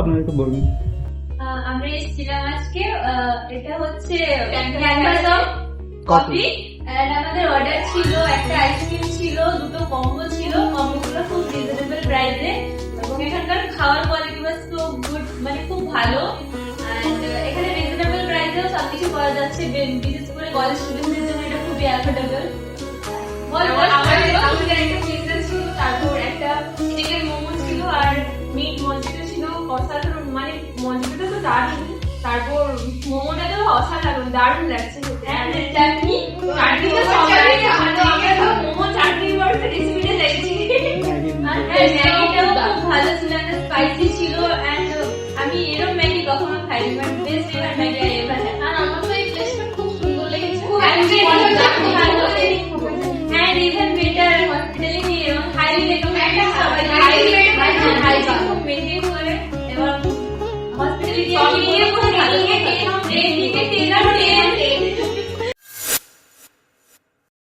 আপনারা একটু বলুন। আমরা এসেছিলাম আজকে, এটা হচ্ছে ক্যানভাস অফ কফি, এন্ড আমাদের অর্ডার ছিল একটা আইসক্রিম ছিল, দুটো কম্বো ছিল, কম্বোগুলো খুব রিজনেবল প্রাইসে এবং এখানকার খাওয়ার কোয়ালিটি ওয়াজ সো গুড, মানে খুব ভালো। এন্ড এখানে রিজনেবল প্রাইসেও সবকিছু পাওয়া যাচ্ছে, বিশেষ করে কলেজ স্টুডেন্টদের জন্য এটা খুবই অ্যাফোর্ডেবল। আমাদের একটা পিৎজা ছিল, তারপর একটা চিকেন মোমো ছিল, আর মিট মজিটো ছিল অসাধারণ, মানে মজিটোটা তো দারুণ, তারপর মোমোটা তো অসাধারণ, দারুণ লাগছে চাটনি তো সবাই আমরা তো মোমো চাটনি বলতে রেসিপিটা দেখছি, আর ম্যাগিটাও খুব ভালো ছিল, একটা স্পাইসি ছিল, এন্ড আমি এরকম ম্যাগি কখনো খাইনি, but best ever Maggi ever. আর আমার তো এই প্লেসটা খুব সুন্দর লেগেছে, and even better hospitality এবং highly recommended, সবাই hygiene খুব maintain করে এবং hospitality খুব ভালো, রেটিং এ 10 আর 10